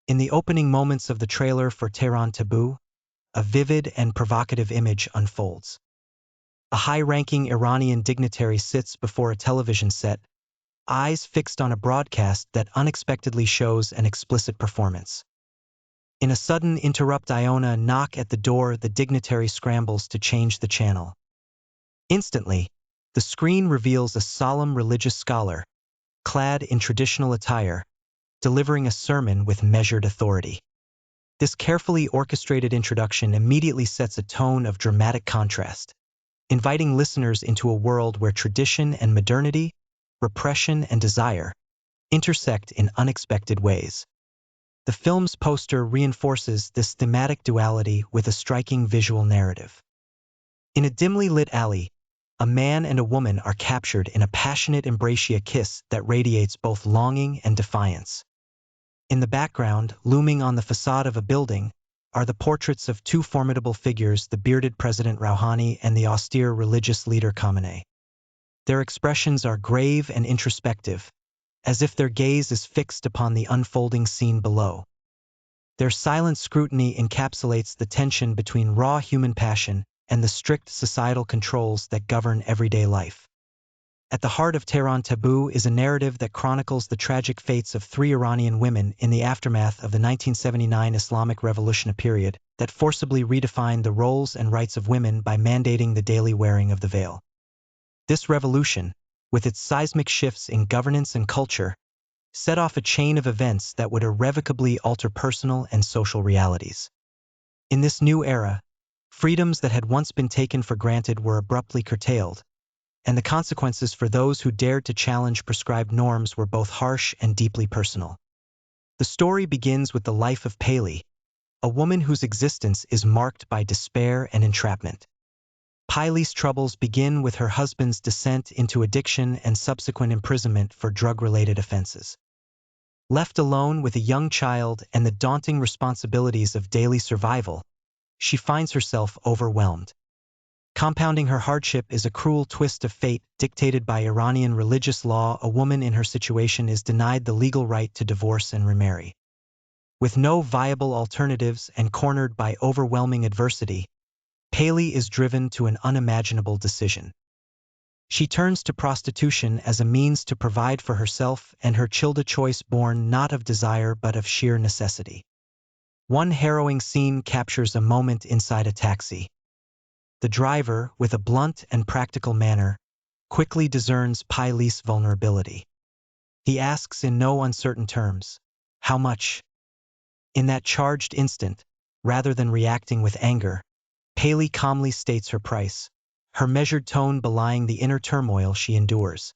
In the opening moments of the trailer for Tehran Taboo, a vivid and provocative image unfolds. A high-ranking Iranian dignitary sits before a television set, eyes fixed on a broadcast that unexpectedly shows an explicit performance. In a sudden interrupt-Iona knock at the door, the dignitary scrambles to change the channel. Instantly, the screen reveals a solemn religious scholar, clad in traditional attire, delivering a sermon with measured authority. This carefully orchestrated introduction immediately sets a tone of dramatic contrast, inviting listeners into a world where tradition and modernity, repression and desire, intersect in unexpected ways. The film's poster reinforces this thematic duality with a striking visual narrative. In a dimly lit alley, a man and a woman are captured in a passionate embracia kiss that radiates both longing and defiance. In the background, looming on the facade of a building, are the portraits of two formidable figures, the bearded President Rouhani and the austere religious leader Khamenei. Their expressions are grave and introspective, as if their gaze is fixed upon the unfolding scene below. Their silent scrutiny encapsulates the tension between raw human passion and the strict societal controls that govern everyday life. At the heart of Tehran Taboo is a narrative that chronicles the tragic fates of three Iranian women in the aftermath of the 1979 Islamic Revolution, a period that forcibly redefined the roles and rights of women by mandating the daily wearing of the veil. This revolution, with its seismic shifts in governance and culture, set off a chain of events that would irrevocably alter personal and social realities. In this new era, freedoms that had once been taken for granted were abruptly curtailed, and the consequences for those who dared to challenge prescribed norms were both harsh and deeply personal. The story begins with the life of Peli, a woman whose existence is marked by despair and entrapment. Peli's troubles begin with her husband's descent into addiction and subsequent imprisonment for drug-related offenses. Left alone with a young child and the daunting responsibilities of daily survival, she finds herself overwhelmed. Compounding her hardship is a cruel twist of fate dictated by Iranian religious law. A woman in her situation is denied the legal right to divorce and remarry. With no viable alternatives and cornered by overwhelming adversity, Peli is driven to an unimaginable decision. She turns to prostitution as a means to provide for herself and her child, a choice born not of desire but of sheer necessity. One harrowing scene captures a moment inside a taxi. The driver, with a blunt and practical manner, quickly discerns Peli's vulnerability. He asks in no uncertain terms, "How much?" In that charged instant, rather than reacting with anger, Peli calmly states her price, her measured tone belying the inner turmoil she endures.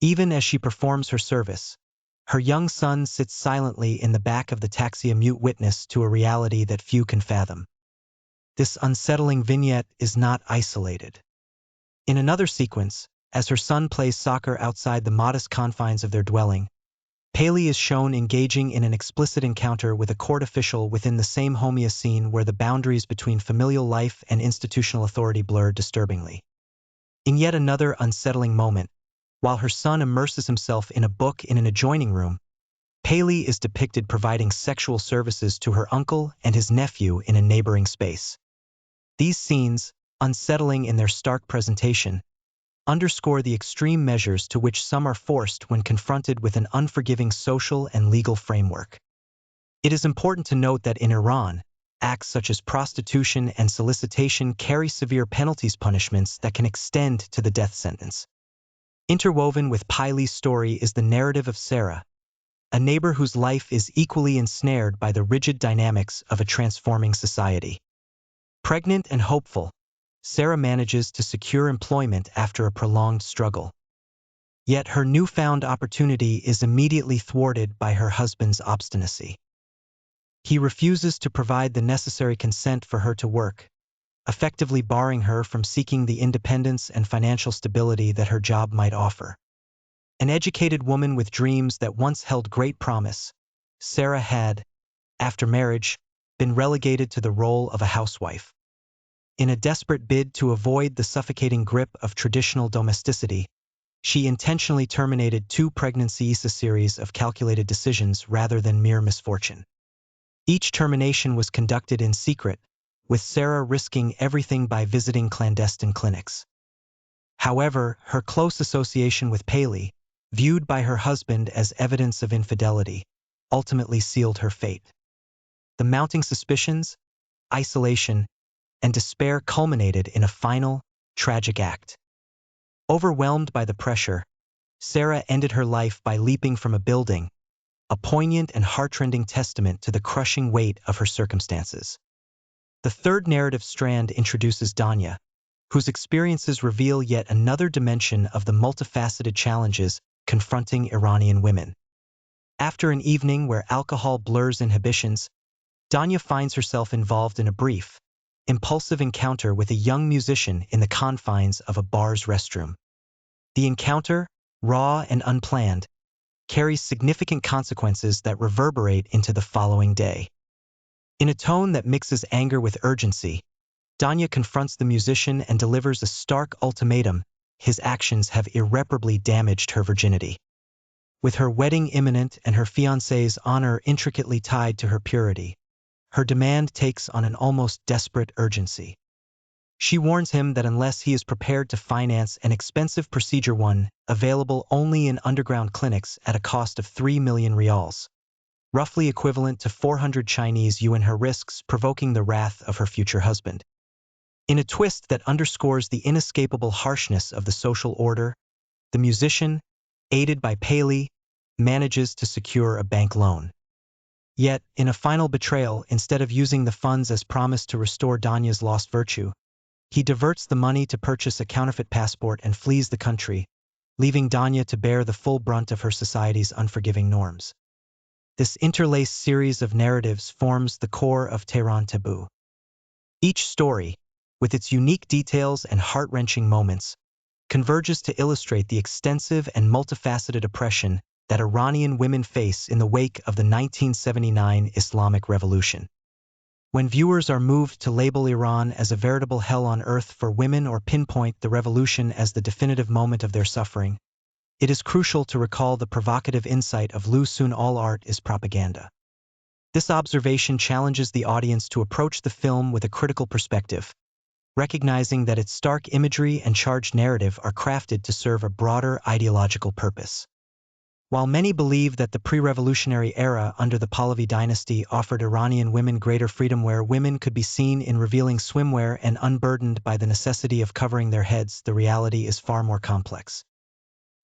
Even as she performs her service, her young son sits silently in the back of the taxi, a mute witness to a reality that few can fathom. This unsettling vignette is not isolated. In another sequence, as her son plays soccer outside the modest confines of their dwelling, Peli is shown engaging in an explicit encounter with a court official within the same home, a scene where the boundaries between familial life and institutional authority blur disturbingly. In yet another unsettling moment, while her son immerses himself in a book in an adjoining room, Peli is depicted providing sexual services to her uncle and his nephew in a neighboring space. These scenes, unsettling in their stark presentation, underscore the extreme measures to which some are forced when confronted with an unforgiving social and legal framework. It is important to note that in Iran, acts such as prostitution and solicitation carry severe penalties, punishments that can extend to the death sentence. Interwoven with Peli's story is the narrative of Sarah, a neighbor whose life is equally ensnared by the rigid dynamics of a transforming society. Pregnant and hopeful, Sarah manages to secure employment after a prolonged struggle. Yet her newfound opportunity is immediately thwarted by her husband's obstinacy. He refuses to provide the necessary consent for her to work, effectively barring her from seeking the independence and financial stability that her job might offer. An educated woman with dreams that once held great promise, Sarah had, after marriage, been relegated to the role of a housewife. In a desperate bid to avoid the suffocating grip of traditional domesticity, she intentionally terminated 2 pregnancies, a series of calculated decisions rather than mere misfortune. Each termination was conducted in secret, with Sarah risking everything by visiting clandestine clinics. However, her close association with Paley, viewed by her husband as evidence of infidelity, ultimately sealed her fate. The mounting suspicions, isolation, and despair culminated in a final, tragic act. Overwhelmed by the pressure, Sarah ended her life by leaping from a building, a poignant and heartrending testament to the crushing weight of her circumstances. The third narrative strand introduces Danya, whose experiences reveal yet another dimension of the multifaceted challenges confronting Iranian women. After an evening where alcohol blurs inhibitions, Danya finds herself involved in a brief, impulsive encounter with a young musician in the confines of a bar's restroom. The encounter, raw and unplanned, carries significant consequences that reverberate into the following day. In a tone that mixes anger with urgency, Danya confronts the musician and delivers a stark ultimatum: his actions have irreparably damaged her virginity. With her wedding imminent and her fiancé's honor intricately tied to her purity, her demand takes on an almost desperate urgency. She warns him that unless he is prepared to finance an expensive procedure, one available only in underground clinics at a cost of 3 million rials, roughly equivalent to 400 Chinese yuan, her risks provoking the wrath of her future husband. In a twist that underscores the inescapable harshness of the social order, the musician, aided by Paley, manages to secure a bank loan. Yet, in a final betrayal, instead of using the funds as promised to restore Danya's lost virtue, he diverts the money to purchase a counterfeit passport and flees the country, leaving Danya to bear the full brunt of her society's unforgiving norms. This interlaced series of narratives forms the core of Tehran Taboo. Each story, with its unique details and heart-wrenching moments, converges to illustrate the extensive and multifaceted oppression that Iranian women face in the wake of the 1979 Islamic Revolution. When viewers are moved to label Iran as a veritable hell on earth for women or pinpoint the revolution as the definitive moment of their suffering, it is crucial to recall the provocative insight of Lu Sun: all art is propaganda. This observation challenges the audience to approach the film with a critical perspective, recognizing that its stark imagery and charged narrative are crafted to serve a broader ideological purpose. While many believe that the pre-revolutionary era under the Pahlavi dynasty offered Iranian women greater freedom, where women could be seen in revealing swimwear and unburdened by the necessity of covering their heads, the reality is far more complex.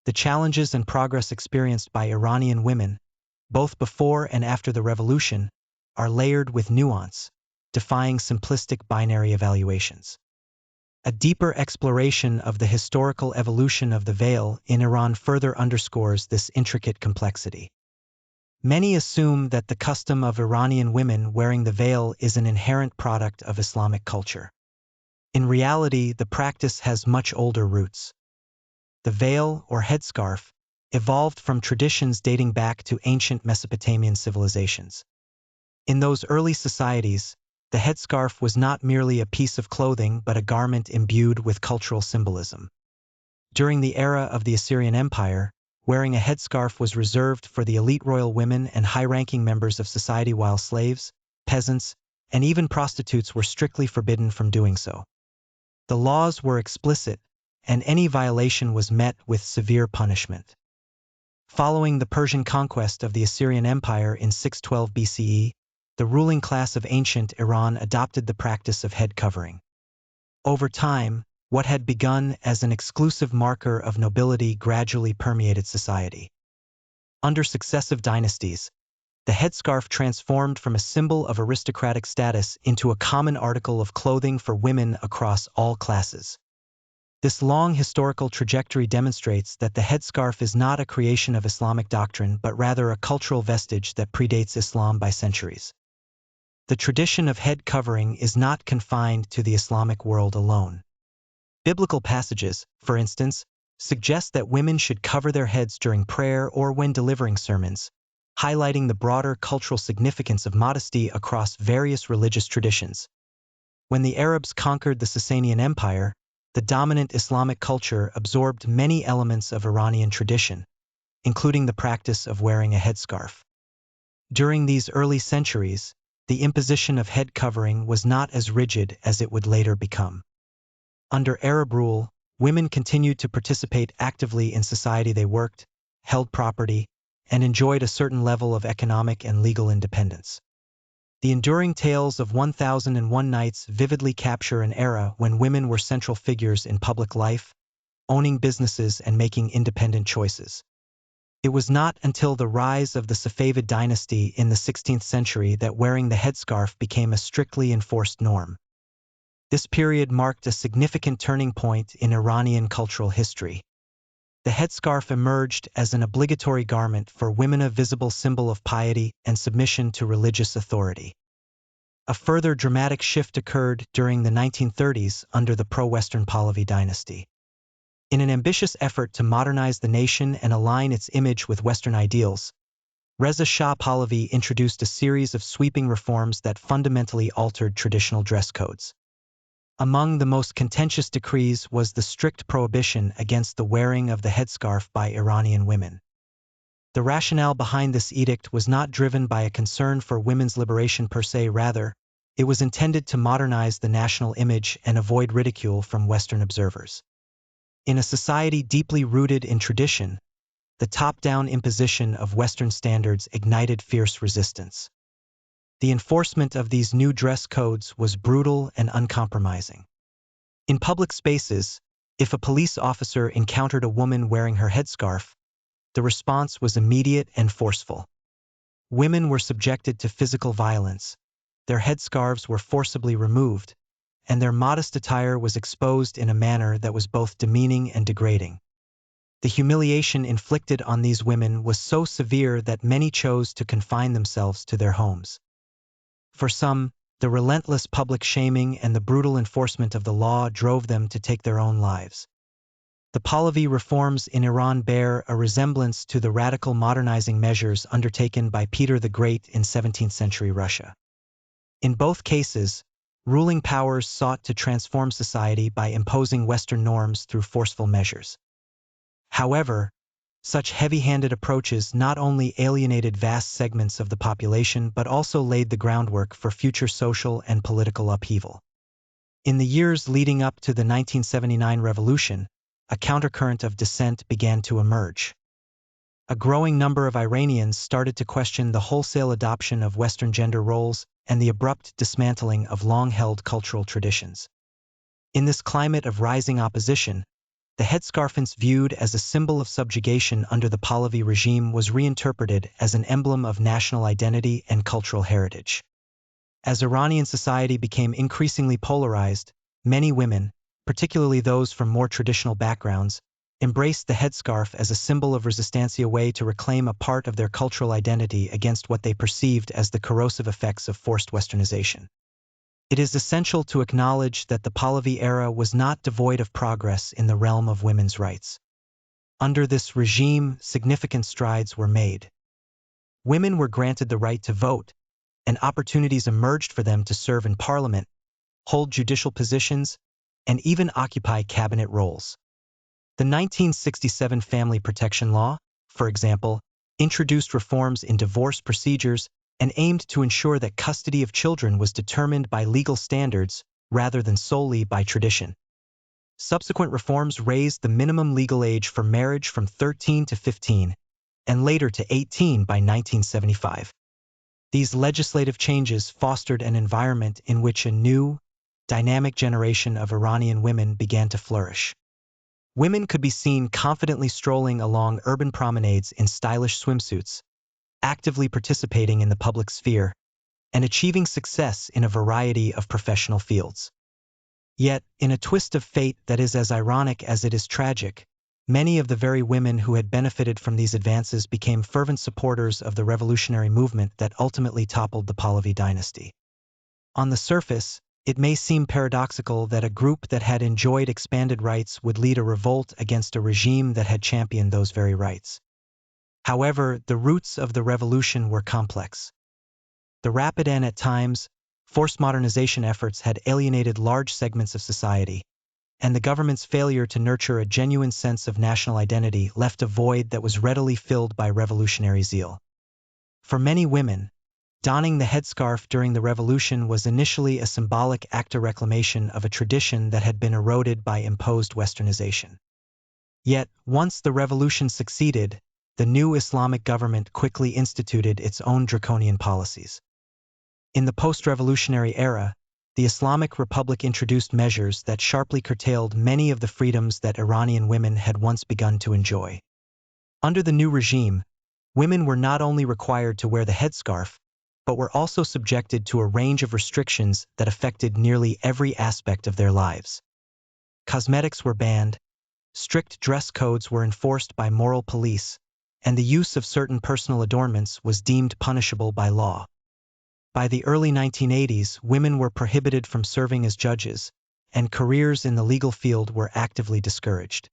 The challenges and progress experienced by Iranian women, both before and after the revolution, are layered with nuance, defying simplistic binary evaluations. A deeper exploration of the historical evolution of the veil in Iran further underscores this intricate complexity. Many assume that the custom of Iranian women wearing the veil is an inherent product of Islamic culture. In reality, the practice has much older roots. The veil, or headscarf, evolved from traditions dating back to ancient Mesopotamian civilizations. In those early societies, the headscarf was not merely a piece of clothing but a garment imbued with cultural symbolism. During the era of the Assyrian Empire, wearing a headscarf was reserved for the elite royal women and high-ranking members of society, while slaves, peasants, and even prostitutes were strictly forbidden from doing so. The laws were explicit, and any violation was met with severe punishment. Following the Persian conquest of the Assyrian Empire in 612 BCE, the ruling class of ancient Iran adopted the practice of head covering. Over time, what had begun as an exclusive marker of nobility gradually permeated society. Under successive dynasties, the headscarf transformed from a symbol of aristocratic status into a common article of clothing for women across all classes. This long historical trajectory demonstrates that the headscarf is not a creation of Islamic doctrine but rather a cultural vestige that predates Islam by centuries. The tradition of head covering is not confined to the Islamic world alone. Biblical passages, for instance, suggest that women should cover their heads during prayer or when delivering sermons, highlighting the broader cultural significance of modesty across various religious traditions. When the Arabs conquered the Sasanian Empire, the dominant Islamic culture absorbed many elements of Iranian tradition, including the practice of wearing a headscarf. During these early centuries, the imposition of head covering was not as rigid as it would later become. Under Arab rule, women continued to participate actively in society. They worked, held property, and enjoyed a certain level of economic and legal independence. The enduring tales of 1001 Nights vividly capture an era when women were central figures in public life, owning businesses and making independent choices. It was not until the rise of the Safavid dynasty in the 16th century that wearing the headscarf became a strictly enforced norm. This period marked a significant turning point in Iranian cultural history. The headscarf emerged as an obligatory garment for women, a visible symbol of piety and submission to religious authority. A further dramatic shift occurred during the 1930s under the pro-Western Pahlavi dynasty. In an ambitious effort to modernize the nation and align its image with Western ideals, Reza Shah Pahlavi introduced a series of sweeping reforms that fundamentally altered traditional dress codes. Among the most contentious decrees was the strict prohibition against the wearing of the headscarf by Iranian women. The rationale behind this edict was not driven by a concern for women's liberation per se. Rather, it was intended to modernize the national image and avoid ridicule from Western observers. In a society deeply rooted in tradition, the top-down imposition of Western standards ignited fierce resistance. The enforcement of these new dress codes was brutal and uncompromising. In public spaces, if a police officer encountered a woman wearing her headscarf, the response was immediate and forceful. Women were subjected to physical violence, their headscarves were forcibly removed, and their modest attire was exposed in a manner that was both demeaning and degrading. The humiliation inflicted on these women was so severe that many chose to confine themselves to their homes. For some, the relentless public shaming and the brutal enforcement of the law drove them to take their own lives. The Pahlavi reforms in Iran bear a resemblance to the radical modernizing measures undertaken by Peter the Great in 17th-century Russia. In both cases, ruling powers sought to transform society by imposing Western norms through forceful measures. However, such heavy-handed approaches not only alienated vast segments of the population but also laid the groundwork for future social and political upheaval. In the years leading up to the 1979 revolution, a countercurrent of dissent began to emerge. A growing number of Iranians started to question the wholesale adoption of Western gender roles and the abrupt dismantling of long-held cultural traditions. In this climate of rising opposition, the headscarf, once viewed as a symbol of subjugation under the Pahlavi regime, was reinterpreted as an emblem of national identity and cultural heritage. As Iranian society became increasingly polarized, many women, particularly those from more traditional backgrounds, embraced the headscarf as a symbol of resistance, a way to reclaim a part of their cultural identity against what they perceived as the corrosive effects of forced westernization. It is essential to acknowledge that the Pahlavi era was not devoid of progress in the realm of women's rights. Under this regime, significant strides were made. Women were granted the right to vote, and opportunities emerged for them to serve in parliament, hold judicial positions, and even occupy cabinet roles. The 1967 Family Protection Law, for example, introduced reforms in divorce procedures and aimed to ensure that custody of children was determined by legal standards rather than solely by tradition. Subsequent reforms raised the minimum legal age for marriage from 13 to 15, and later to 18 by 1975. These legislative changes fostered an environment in which a new, dynamic generation of Iranian women began to flourish. Women could be seen confidently strolling along urban promenades in stylish swimsuits, actively participating in the public sphere, and achieving success in a variety of professional fields. Yet, in a twist of fate that is as ironic as it is tragic, many of the very women who had benefited from these advances became fervent supporters of the revolutionary movement that ultimately toppled the Pahlavi dynasty. On the surface, it may seem paradoxical that a group that had enjoyed expanded rights would lead a revolt against a regime that had championed those very rights. However, the roots of the revolution were complex. The rapid and, at times, forced modernization efforts had alienated large segments of society, and the government's failure to nurture a genuine sense of national identity left a void that was readily filled by revolutionary zeal. For many women, donning the headscarf during the revolution was initially a symbolic act of reclamation of a tradition that had been eroded by imposed westernization. Yet, once the revolution succeeded, the new Islamic government quickly instituted its own draconian policies. In the post-revolutionary era, the Islamic Republic introduced measures that sharply curtailed many of the freedoms that Iranian women had once begun to enjoy. Under the new regime, women were not only required to wear the headscarf, but were also subjected to a range of restrictions that affected nearly every aspect of their lives. Cosmetics were banned, strict dress codes were enforced by moral police, and the use of certain personal adornments was deemed punishable by law. By the early 1980s, women were prohibited from serving as judges, and careers in the legal field were actively discouraged.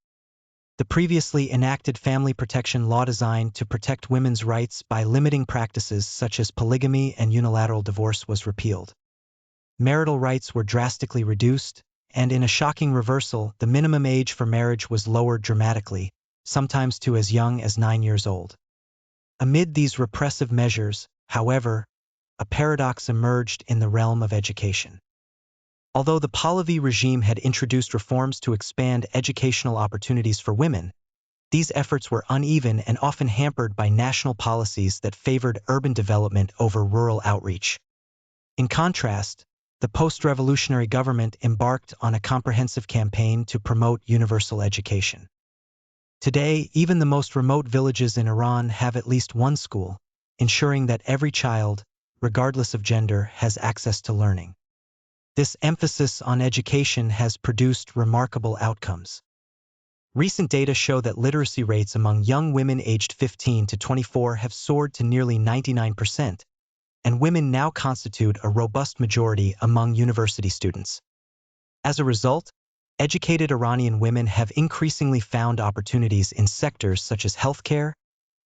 The previously enacted family protection law designed to protect women's rights by limiting practices such as polygamy and unilateral divorce was repealed. Marital rights were drastically reduced, and in a shocking reversal, the minimum age for marriage was lowered dramatically, sometimes to as young as 9 years old. Amid these repressive measures, however, a paradox emerged in the realm of education. Although the Pahlavi regime had introduced reforms to expand educational opportunities for women, these efforts were uneven and often hampered by national policies that favored urban development over rural outreach. In contrast, the post-revolutionary government embarked on a comprehensive campaign to promote universal education. Today, even the most remote villages in Iran have at least one school, ensuring that every child, regardless of gender, has access to learning. This emphasis on education has produced remarkable outcomes. Recent data show that literacy rates among young women aged 15 to 24 have soared to nearly 99%, and women now constitute a robust majority among university students. As a result, educated Iranian women have increasingly found opportunities in sectors such as healthcare,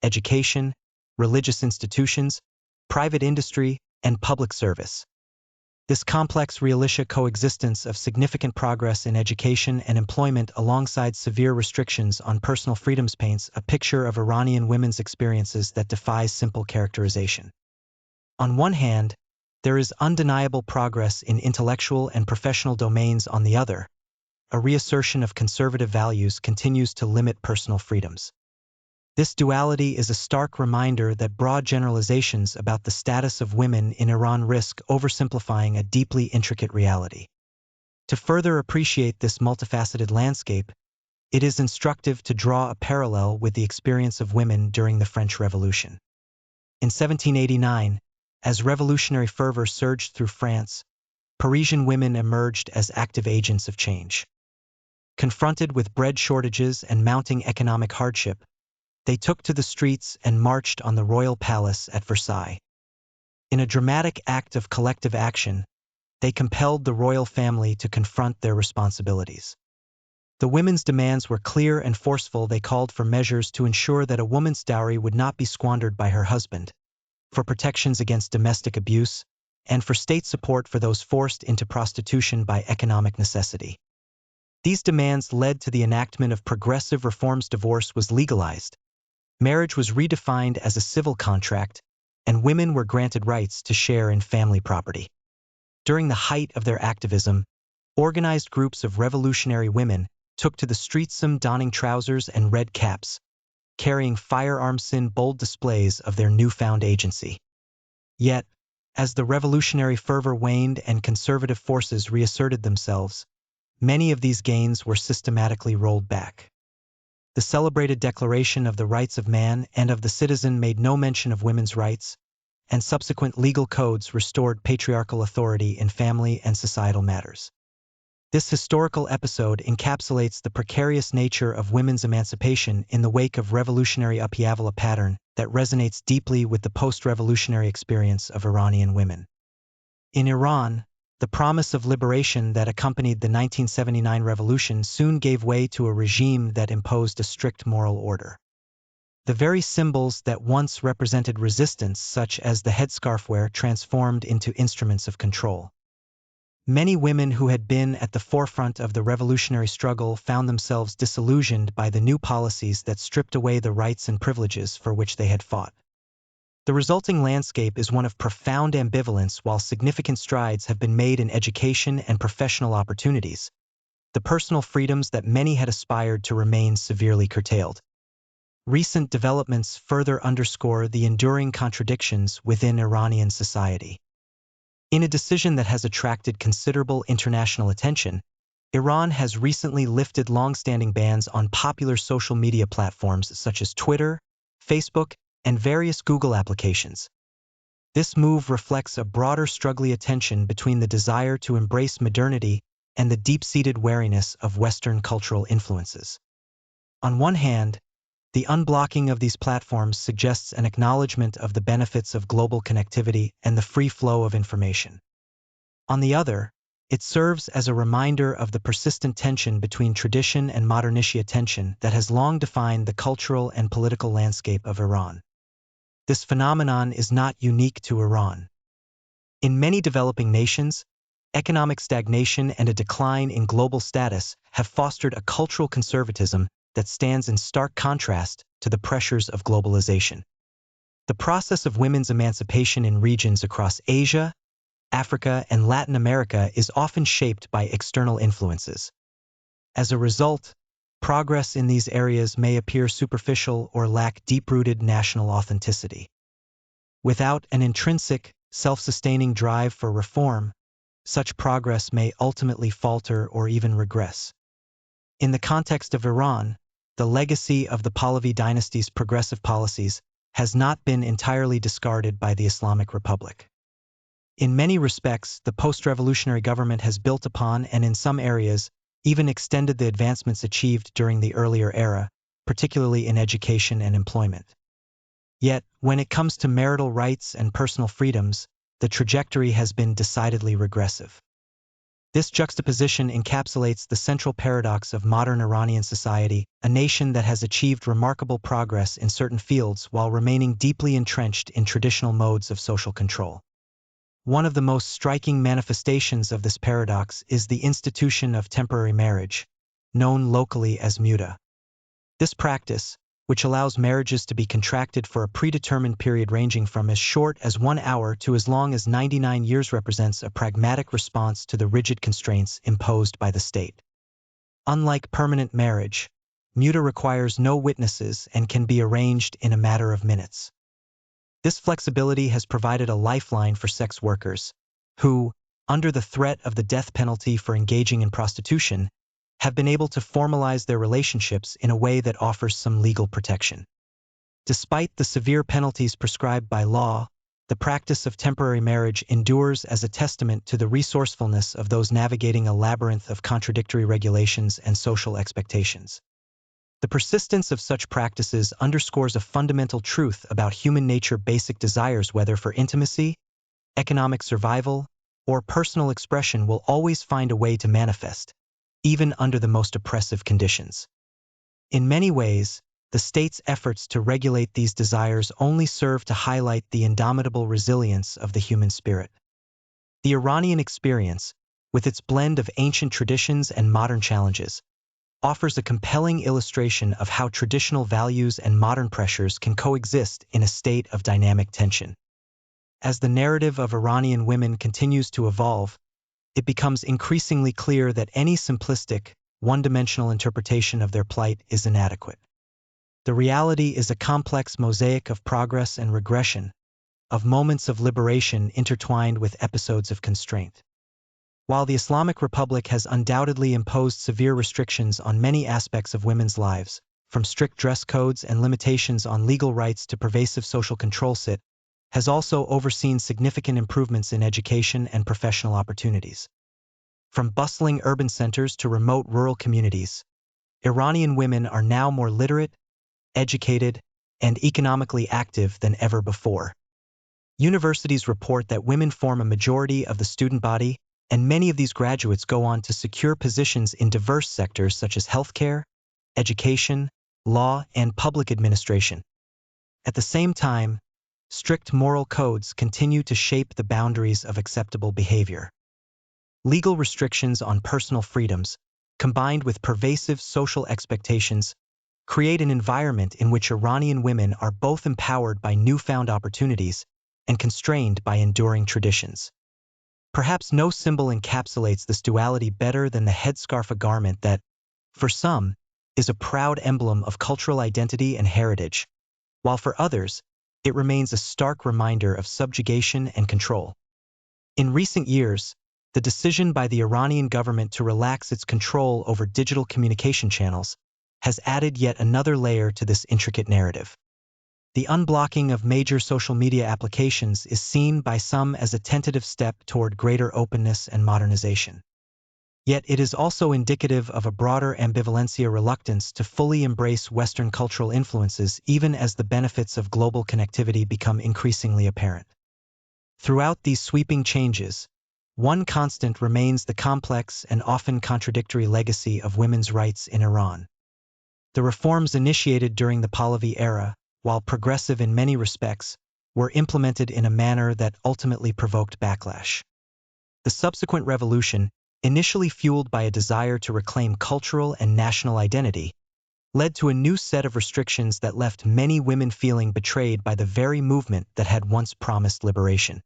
education, religious institutions, private industry, and public service. This complex realistic coexistence of significant progress in education and employment alongside severe restrictions on personal freedoms paints a picture of Iranian women's experiences that defies simple characterization. On one hand, there is undeniable progress in intellectual and professional domains. On the other, a reassertion of conservative values continues to limit personal freedoms. This duality is a stark reminder that broad generalizations about the status of women in Iran risk oversimplifying a deeply intricate reality. To further appreciate this multifaceted landscape, it is instructive to draw a parallel with the experience of women during the French Revolution. In 1789, as revolutionary fervor surged through France, Parisian women emerged as active agents of change. Confronted with bread shortages and mounting economic hardship, they took to the streets and marched on the royal palace at Versailles. In a dramatic act of collective action, they compelled the royal family to confront their responsibilities. The women's demands were clear and forceful. They called for measures to ensure that a woman's dowry would not be squandered by her husband, for protections against domestic abuse, and for state support for those forced into prostitution by economic necessity. These demands led to the enactment of progressive reforms. Divorce was legalized. Marriage was redefined as a civil contract, and women were granted rights to share in family property. During the height of their activism, organized groups of revolutionary women took to the streets, donning trousers and red caps, carrying firearms in bold displays of their newfound agency. Yet, as the revolutionary fervor waned and conservative forces reasserted themselves, many of these gains were systematically rolled back. The celebrated Declaration of the Rights of Man and of the Citizen made no mention of women's rights, and subsequent legal codes restored patriarchal authority in family and societal matters. This historical episode encapsulates the precarious nature of women's emancipation in the wake of revolutionary upheaval, a pattern that resonates deeply with the post-revolutionary experience of Iranian women. In Iran, the promise of liberation that accompanied the 1979 revolution soon gave way to a regime that imposed a strict moral order. The very symbols that once represented resistance, such as the headscarf wear, transformed into instruments of control. Many women who had been at the forefront of the revolutionary struggle found themselves disillusioned by the new policies that stripped away the rights and privileges for which they had fought. The resulting landscape is one of profound ambivalence. While significant strides have been made in education and professional opportunities, the personal freedoms that many had aspired to remain severely curtailed. Recent developments further underscore the enduring contradictions within Iranian society. In a decision that has attracted considerable international attention, Iran has recently lifted long-standing bans on popular social media platforms such as Twitter, Facebook, and various Google applications. This move reflects a broader struggling tension between the desire to embrace modernity and the deep-seated wariness of Western cultural influences. On one hand, the unblocking of these platforms suggests an acknowledgement of the benefits of global connectivity and the free flow of information. On the other, it serves as a reminder of the persistent tension between tradition and modernity, tension that has long defined the cultural and political landscape of Iran. This phenomenon is not unique to Iran. In many developing nations, economic stagnation and a decline in global status have fostered a cultural conservatism that stands in stark contrast to the pressures of globalization. The process of women's emancipation in regions across Asia, Africa, and Latin America is often shaped by external influences. As a result, progress in these areas may appear superficial or lack deep-rooted national authenticity. Without an intrinsic, self-sustaining drive for reform, such progress may ultimately falter or even regress. In the context of Iran, the legacy of the Pahlavi dynasty's progressive policies has not been entirely discarded by the Islamic Republic. In many respects, the post-revolutionary government has built upon and in some areas even extended the advancements achieved during the earlier era, particularly in education and employment. Yet, when it comes to marital rights and personal freedoms, the trajectory has been decidedly regressive. This juxtaposition encapsulates the central paradox of modern Iranian society, a nation that has achieved remarkable progress in certain fields while remaining deeply entrenched in traditional modes of social control. One of the most striking manifestations of this paradox is the institution of temporary marriage, known locally as muta. This practice, which allows marriages to be contracted for a predetermined period ranging from as short as 1 hour to as long as 99 years, represents a pragmatic response to the rigid constraints imposed by the state. Unlike permanent marriage, muta requires no witnesses and can be arranged in a matter of minutes. This flexibility has provided a lifeline for sex workers, who, under the threat of the death penalty for engaging in prostitution, have been able to formalize their relationships in a way that offers some legal protection. Despite the severe penalties prescribed by law, the practice of temporary marriage endures as a testament to the resourcefulness of those navigating a labyrinth of contradictory regulations and social expectations. The persistence of such practices underscores a fundamental truth about human nature: basic desires, whether for intimacy, economic survival, or personal expression, will always find a way to manifest, even under the most oppressive conditions. In many ways, the state's efforts to regulate these desires only serve to highlight the indomitable resilience of the human spirit. The Iranian experience, with its blend of ancient traditions and modern challenges, offers a compelling illustration of how traditional values and modern pressures can coexist in a state of dynamic tension. As the narrative of Iranian women continues to evolve, it becomes increasingly clear that any simplistic, one-dimensional interpretation of their plight is inadequate. The reality is a complex mosaic of progress and regression, of moments of liberation intertwined with episodes of constraint. While the Islamic Republic has undoubtedly imposed severe restrictions on many aspects of women's lives, from strict dress codes and limitations on legal rights to pervasive social control, it has also overseen significant improvements in education and professional opportunities. From bustling urban centers to remote rural communities, Iranian women are now more literate, educated, and economically active than ever before. Universities report that women form a majority of the student body, and many of these graduates go on to secure positions in diverse sectors such as healthcare, education, law, and public administration. At the same time, strict moral codes continue to shape the boundaries of acceptable behavior. Legal restrictions on personal freedoms, combined with pervasive social expectations, create an environment in which Iranian women are both empowered by newfound opportunities and constrained by enduring traditions. Perhaps no symbol encapsulates this duality better than the headscarf, a garment that, for some, is a proud emblem of cultural identity and heritage, while for others, it remains a stark reminder of subjugation and control. In recent years, the decision by the Iranian government to relax its control over digital communication channels has added yet another layer to this intricate narrative. The unblocking of major social media applications is seen by some as a tentative step toward greater openness and modernization. Yet it is also indicative of a broader ambivalencia reluctance to fully embrace Western cultural influences even as the benefits of global connectivity become increasingly apparent. Throughout these sweeping changes, one constant remains the complex and often contradictory legacy of women's rights in Iran. The reforms initiated during the Pahlavi era, while progressive in many respects, were implemented in a manner that ultimately provoked backlash. The subsequent revolution, initially fueled by a desire to reclaim cultural and national identity, led to a new set of restrictions that left many women feeling betrayed by the very movement that had once promised liberation.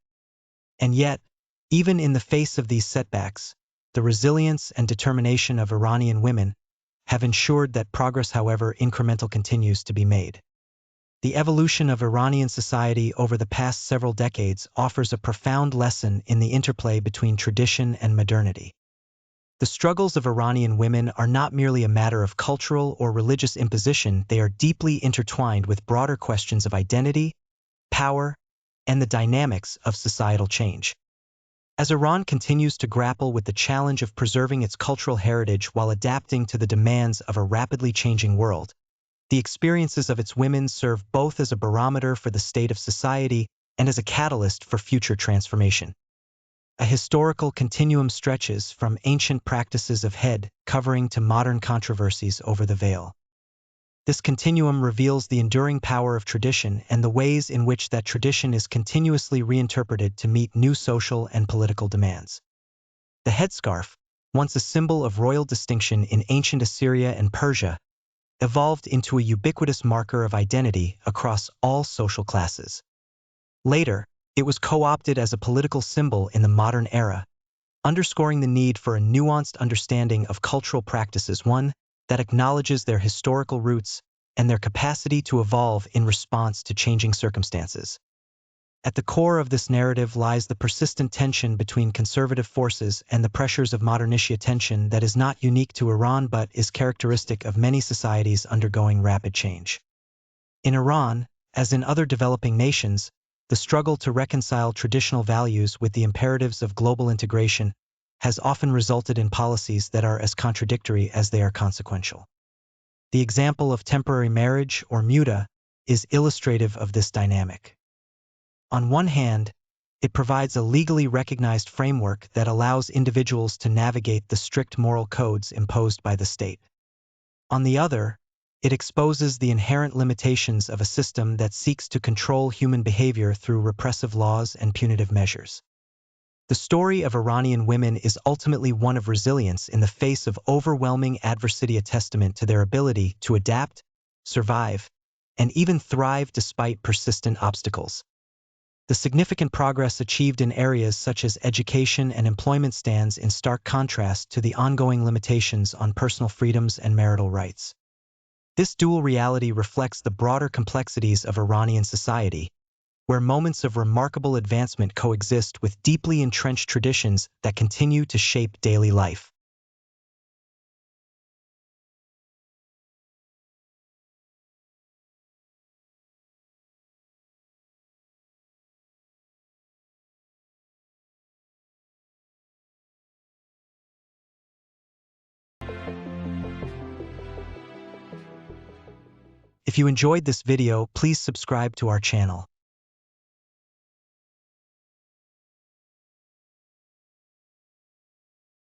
And yet, even in the face of these setbacks, the resilience and determination of Iranian women have ensured that progress, however incremental, continues to be made. The evolution of Iranian society over the past several decades offers a profound lesson in the interplay between tradition and modernity. The struggles of Iranian women are not merely a matter of cultural or religious imposition, they are deeply intertwined with broader questions of identity, power, and the dynamics of societal change. As Iran continues to grapple with the challenge of preserving its cultural heritage while adapting to the demands of a rapidly changing world, the experiences of its women serve both as a barometer for the state of society and as a catalyst for future transformation. A historical continuum stretches from ancient practices of head covering to modern controversies over the veil. This continuum reveals the enduring power of tradition and the ways in which that tradition is continuously reinterpreted to meet new social and political demands. The headscarf, once a symbol of royal distinction in ancient Assyria and Persia, evolved into a ubiquitous marker of identity across all social classes. Later, it was co-opted as a political symbol in the modern era, underscoring the need for a nuanced understanding of cultural practices, one that acknowledges their historical roots and their capacity to evolve in response to changing circumstances. At the core of this narrative lies the persistent tension between conservative forces and the pressures of modernist tension that is not unique to Iran but is characteristic of many societies undergoing rapid change. In Iran, as in other developing nations, the struggle to reconcile traditional values with the imperatives of global integration has often resulted in policies that are as contradictory as they are consequential. The example of temporary marriage, or muta, is illustrative of this dynamic. On one hand, it provides a legally recognized framework that allows individuals to navigate the strict moral codes imposed by the state. On the other, it exposes the inherent limitations of a system that seeks to control human behavior through repressive laws and punitive measures. The story of Iranian women is ultimately one of resilience in the face of overwhelming adversity, a testament to their ability to adapt, survive, and even thrive despite persistent obstacles. The significant progress achieved in areas such as education and employment stands in stark contrast to the ongoing limitations on personal freedoms and marital rights. This dual reality reflects the broader complexities of Iranian society, where moments of remarkable advancement coexist with deeply entrenched traditions that continue to shape daily life. If you enjoyed this video, please subscribe to our channel.